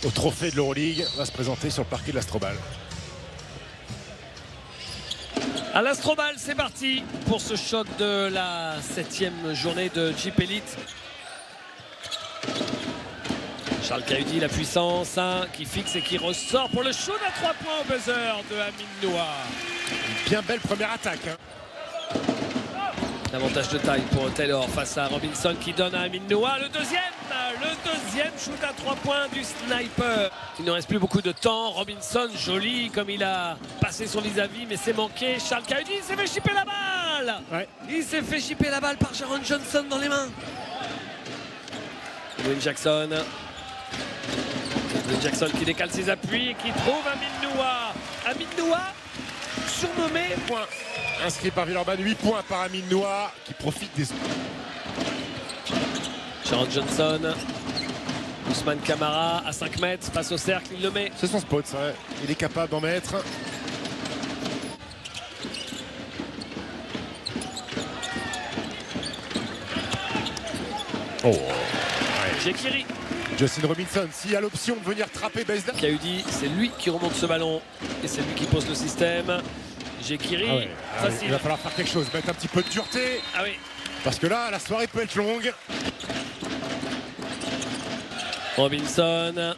au trophée de l'Euroleague va se présenter sur le parquet de l'Astrobal. À l'Astrobal, c'est parti pour ce choc de la 7e journée de Jeep Elite. Charles Cahudi, la puissance, hein, qui fixe et qui ressort pour le shoot à 3 points au buzzer de Amin Noah. Une bien belle première attaque. Hein. Avantage de taille pour Taylor face à Robinson qui donne à Amin Noah le deuxième shoot à 3 points du sniper. Il ne reste plus beaucoup de temps. Robinson, joli comme il a passé son vis-à-vis, mais c'est manqué. Charles Cahudi s'est fait chipper la balle. Ouais. Il s'est fait chipper la balle par Jaron Johnson dans les mains. Edwin Jackson. Edwin Jackson qui décale ses appuis et qui trouve Amin Noah. Amin Noah, surnommé. Point. Inscrit par Villeurbanne, 8 points par Amin Noah qui profite des... Jaron Johnson. Ousmane Camara à 5 mètres face au cercle, il le met. C'est son spot, ça. Il est capable d'en mettre. Oh. Ouais. Jekiri. Justin Robinson, s'il a l'option de venir trapper baseline. Cahudi, c'est lui qui remonte ce ballon et c'est lui qui pose le système. Jekiri, Ah ouais. facile. Il va falloir faire quelque chose, mettre un petit peu de dureté. Ah oui. Parce que là, la soirée peut être longue. Robinson.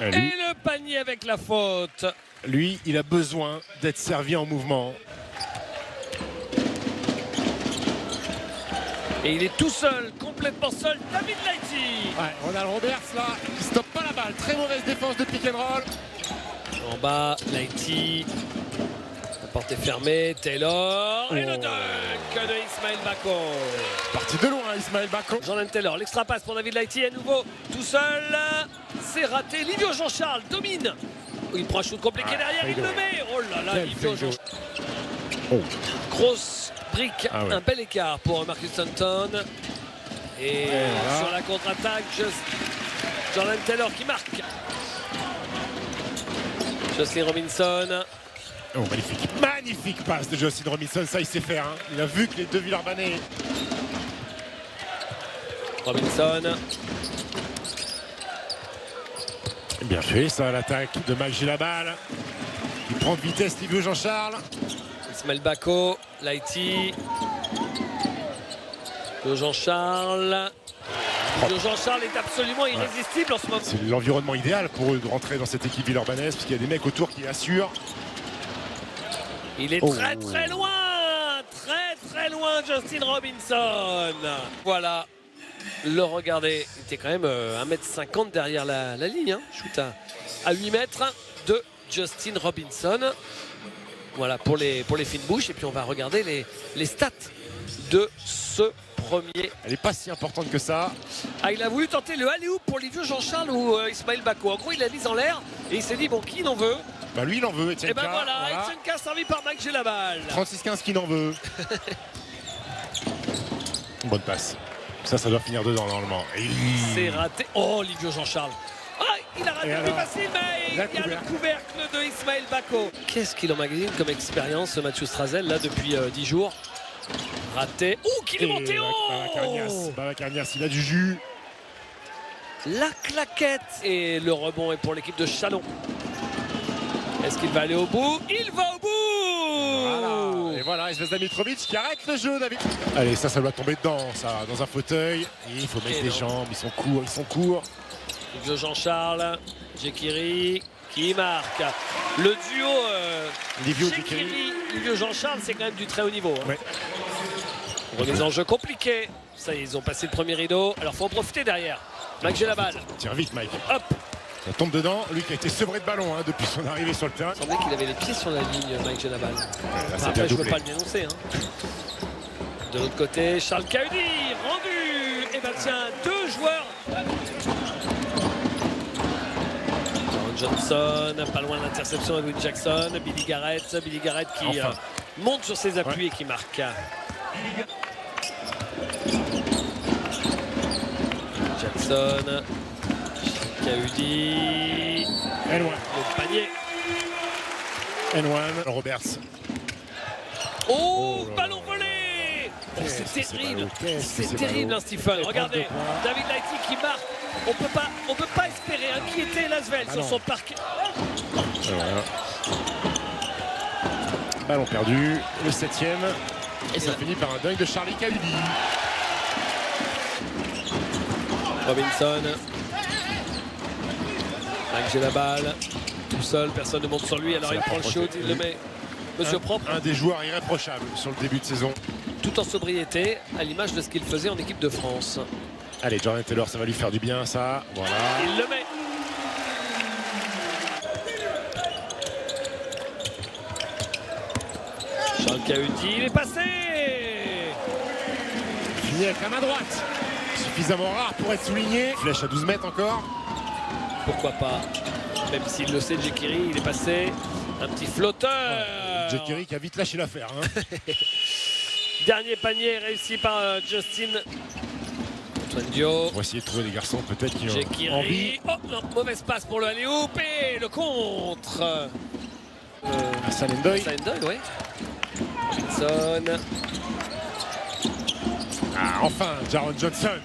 Et Et le panier avec la faute. lui, il a besoin d'être servi en mouvement. Et il est tout seul, complètement seul, David Lighty. Ouais, Ronald Roberts là, il stoppe pas la balle. Très mauvaise défense de pick and roll. En bas, Lighty. La porte est fermée, Taylor. Et le dunk de Ismaël Bako. Parti de loin, Ismaël Bako. Jordan Taylor, l'extra passe pour David Lighty à nouveau, tout seul. C'est raté, Livio Jean-Charles domine. Il prend un shoot compliqué derrière, il le met. Oh là là, Quel Livio fake Jean-Charles. Oh. Grosse brique, Ah ouais. un bel écart pour Marcus Thornton. Et voilà. sur la contre-attaque, Jordan Taylor qui marque. Jocelyn Robinson. Oh, magnifique. Magnifique passe de Justin Robinson, ça il sait faire. Hein. Il a vu que les deux Villeurbanais. Robinson. Bien fait ça, l'attaque de Mike Gilabal. Il prend de vitesse Livio Jean-Charles. Ismaël Bako, Lighty. De Jean-Charles. De Jean-Charles est absolument irrésistible en ce moment. C'est l'environnement idéal pour eux de rentrer dans cette équipe villeurbannaise, puisqu'il y a des mecs autour qui assurent. Il est très très loin. Très loin, Justin Robinson. Voilà. Le regardez. Il était quand même 1,50 m derrière la ligne. Hein. Shoot à 8 mètres de Justin Robinson. Voilà pour les fines bouches. Et puis on va regarder les stats de ce premier. Elle n'est pas si importante que ça. Ah, il a voulu tenter le alley-oop pour Livio Jean-Charles ou Ismaël Bako. En gros, il l'a mise en l'air et il s'est dit, bon, qui n'en veut? Bah lui il en veut, Etienne. Et ben voilà, Etienne K servi par Mike Gilabal. 36-15 qui n'en veut. Bonne passe. Ça doit finir dedans normalement. C'est raté. Oh, Livio Jean-Charles. Ah, il a raté plus facile, mais il y a le couvercle de Ismaël Bako. Qu'est-ce qu'il emmagasine comme expérience, ce Mathieu Strazel, là, depuis 10 jours. Raté. Oh, qu'il est monté haut. Baba Carnias, il a du jus. La claquette. Et le rebond est pour l'équipe de Chalon. Est-ce qu'il va aller au bout? Il va au bout. Voilà. Et voilà, Zvezda Mitrovic qui arrête le jeu, David. Allez, ça doit tomber dedans, ça, dans un fauteuil. Et il faut mettre les jambes, ils sont courts. Livio Jean-Charles, Jekiri qui marque. Le duo Jekiri, Livio Jean-Charles, c'est quand même du très haut niveau. Hein. Ouais. Remise en jeu compliqué. Ça, ils ont passé le premier rideau. Alors, faut en profiter derrière. Mike Gilabal. Tire vite, Mike. Hop. Ça tombe dedans. Lui qui a été sevré de ballon hein, depuis son arrivée sur le terrain. Il semblait qu'il avait les pieds sur la ligne, Mike Gilabal. Là, Après, je ne peux pas le dénoncer. Hein. De l'autre côté, Charles Cahudi, rendu. Et bien, tiens, deux joueurs. Johnson, pas loin de l'interception de Edwin Jackson. Billy Garrett qui monte sur ses appuis et qui marque. Jackson, Cahudi, le panier. N1, Roberts. Oh, ballon volé. Oh, c'est terrible. C'est terrible, hein, Stephen. Regardez, David Lighty qui marque On peut pas espérer inquiéter Lasvel sur son parquet. Voilà. Ballon perdu, le 7e. Et ça finit par un dunk de Charlie Cahudy. Robinson. J'ai la balle. Tout seul, personne ne monte sur lui. Alors il prend le shoot, il le met. Monsieur propre. Un des joueurs irréprochables sur le début de saison. Tout en sobriété, à l'image de ce qu'il faisait en équipe de France. Allez, Jordan Taylor, ça va lui faire du bien, ça. Voilà. Il le met. Charles Cahudy, il est passé. Fini avec la main droite. Suffisamment rare pour être souligné. Flèche à 12 mètres encore. Pourquoi pas. Même s'il le sait, Jekiri, il est passé. Un petit flotteur. Jekiri qui a vite lâché l'affaire. Hein. Dernier panier réussi par Justin. Antoine Dio. On va essayer de trouver des garçons peut-être qui ont Jekiri. envie. Oh non, mauvaise passe pour le alley-oop et le contre. Salendoy. Salendoy, oui. Robinson. Ah, enfin, Jaron Johnson.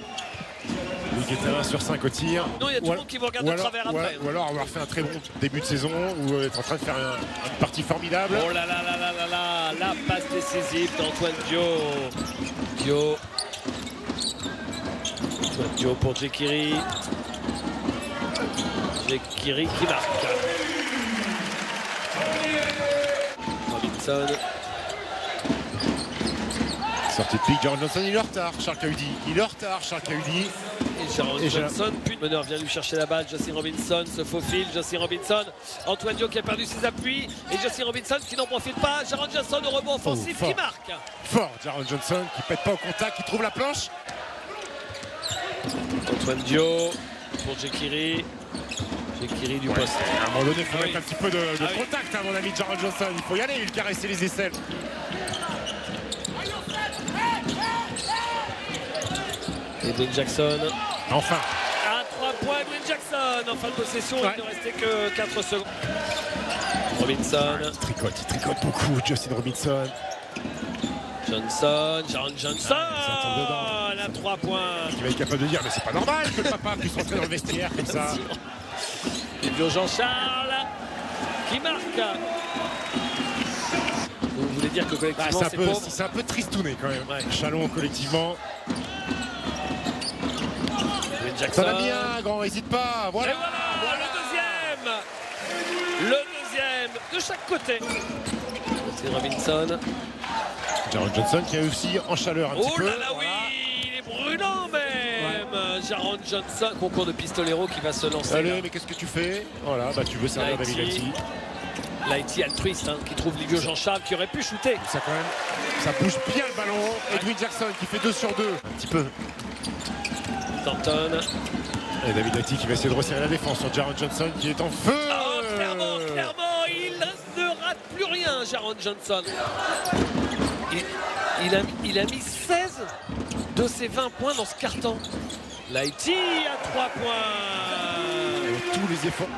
Lui qui était 1 sur 5 au tir. Non, il y a tout le monde qui vous regarde de travers après. Ou alors avoir fait un très bon début de saison ou être en train de faire une partie formidable. Oh là là là là là là, la passe décisive d'Antoine Dio. Dio. Antoine Dio pour Jekiri. Jekiri qui marque. Robinson. Sortie de pique, Jaron Johnson, il est en retard. Charles Cahudy, il est en retard. Charles Cahudy. Et Jaron Johnson, puis le meneur vient lui chercher la balle. Justin Robinson se faufile. Justin Robinson, Antoine Dio qui a perdu ses appuis. Et Justin Robinson qui n'en profite pas. Jaron Johnson au rebond offensif qui marque. Fort, Jaron Johnson qui pète pas au contact, qui trouve la planche. Antoine Dio pour Jekiri. Jekiri du poste. À un moment donné, il faut mettre un petit peu de contact, hein, mon ami Jaron Johnson. Il faut y aller, il caresser les aisselles. Edwin Jackson. Enfin. À 3 points, Edwin Jackson. En fin de possession, il ne restait que 4 secondes. Robinson. Il tricote beaucoup, Justin Robinson. Johnson, Jaron Johnson. À 3 points. Il va être capable de dire, mais c'est pas normal que le papa puisse rentrer dans le vestiaire comme ça. Et Jean-Charles qui marque. Vous voulez dire que collectivement c'est pauvre? C'est un peu tristouné quand même. Ouais. Chalon collectivement. Jackson. Ça va bien, grand, n'hésite pas. Voilà. Et voilà, le deuxième de chaque côté. C'est Robinson. Jaron Johnson qui a aussi en chaleur un petit peu. Oh là là, oui, il est brûlant même. Jaron Johnson, concours de pistolero qui va se lancer. Allez, là. mais qu'est-ce que tu fais? Voilà, bah tu veux servir David Lighty. Lighty altruiste, hein, qui trouve Livio Jean-Charles qui aurait pu shooter. Ça quand même, ça bouge bien le ballon. Edwin Jackson qui fait 2 sur 2. Un petit peu. Thornton. Et David Lighty qui va essayer de resserrer la défense sur Jaron Johnson qui est en feu. Oh, clairement, il ne rate plus rien, Jaron Johnson. Il a mis 16 de ses 20 points dans ce carton. Lighty à 3 points. Avec tous les efforts.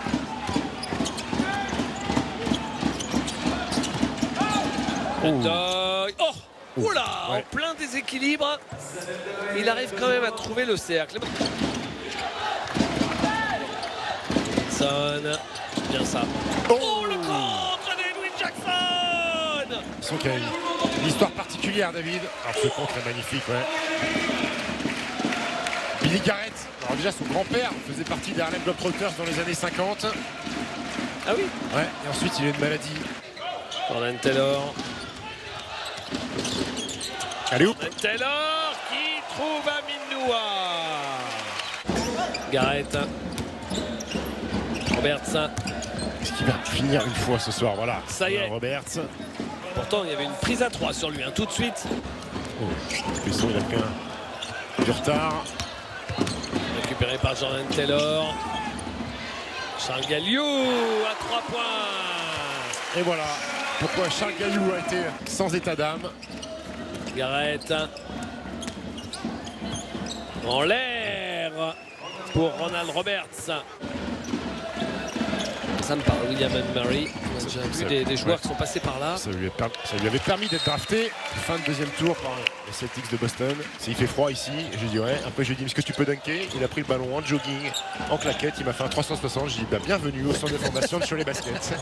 Oh, oula, en plein déséquilibre. Il arrive quand même à trouver le cercle. Johnson, bien ça. Oh, le contre d'Edwin Jackson. Son qu'il y a une histoire particulière, David. Alors ce contre est magnifique, ouais. Billy Garrett. Alors déjà son grand-père faisait partie des Harlem Globetrotters dans les années 50. Ah oui. Ouais. Et ensuite il a une maladie. Jordan Taylor. Allez, hop. Taylor qui trouve Aminoua. Garrett. Roberts. Est-ce qu'il va finir une fois ce soir? Voilà. Ça y est. Roberts. Pourtant, il y avait une prise à 3 sur lui, hein, tout de suite. Oh, Pesson, il a pris du retard. Récupéré par Jordan Taylor. Charles Galiou à 3 points. Et voilà pourquoi Charles Galiou a été sans état d'âme. Garrett. En l'air pour Ronald Roberts. Ça me parle, William Murray. J'ai vu des joueurs qui sont passés par là. Ça lui avait permis d'être drafté. Fin de deuxième tour par les Celtics de Boston. Il fait froid ici. J'ai dit ouais. Après j'ai dit est-ce que tu peux dunker? Il a pris le ballon en jogging, en claquette. Il m'a fait un 360. J'ai dit bah, bienvenue au centre de formation de Cholet Basket.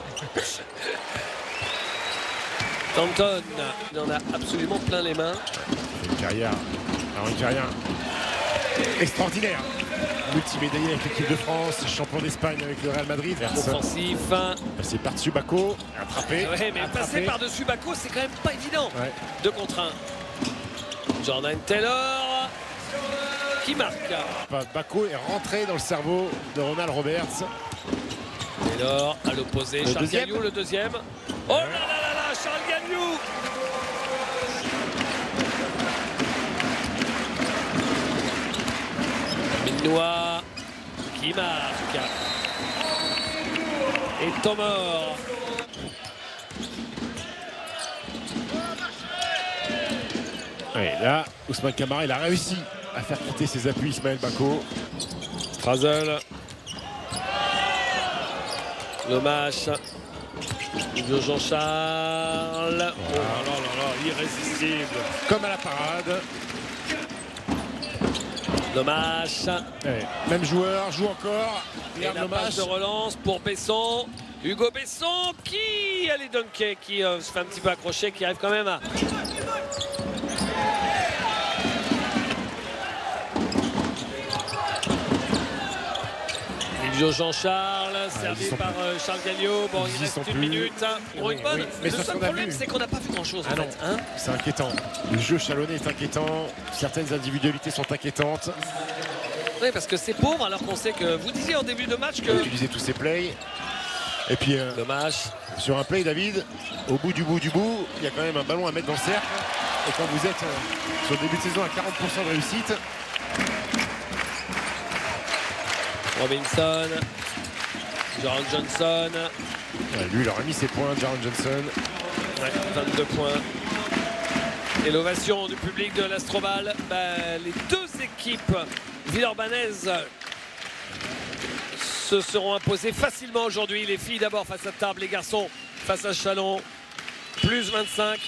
Danton, il en a absolument plein les mains. Une carrière extraordinaire. Multimédaillé avec l'équipe de France, champion d'Espagne avec le Real Madrid. Offensif. Passé par-dessus Bako, attrapé. Ouais, mais passer par-dessus Bako, c'est quand même pas évident. Ouais. 2 contre 1. Jordan Taylor qui marque. Bako est rentré dans le cerveau de Ronald Roberts. Taylor à l'opposé, Charles Gagnou le deuxième. Oh là là là là, Charles Gagnou. Minois qui marque. Et Tomor. Ouais, là, Ousmane Camara, il a réussi à faire quitter ses appuis Ismaël Bako. Strazel. Lomache. Jean-Charles. Oh là là là là, irrésistible. Comme à la parade. Lomache. Ouais, même joueur, joue encore. Et la passe de relance pour Besson. Hugo Besson qui allait dunker, qui se fait un petit peu accrocher, qui arrive quand même à... Jean-Charles, servi par Charles Gagnou. Bon, il reste 1 minute pour une bonne. Mais le seul problème, c'est qu'on n'a pas vu grand-chose. En fait, hein, c'est inquiétant. Le jeu chalonné est inquiétant. Certaines individualités sont inquiétantes. Oui, parce que c'est pauvre, alors qu'on sait que vous disiez en début de match que... Utiliser tous ces plays. Et puis, dommage. Sur un play, David, au bout, il y a quand même un ballon à mettre dans le cercle. Et quand vous êtes sur le début de saison à 40% de réussite... Robinson, Jaron Johnson. Ouais, lui, il aurait mis ses points, Jaron Johnson. Ouais, 22 points. Et l'ovation du public de l'Astrobal. Les deux équipes villeurbanaises se seront imposées facilement aujourd'hui. Les filles d'abord face à Tarbes, les garçons face à Chalon. Plus 25.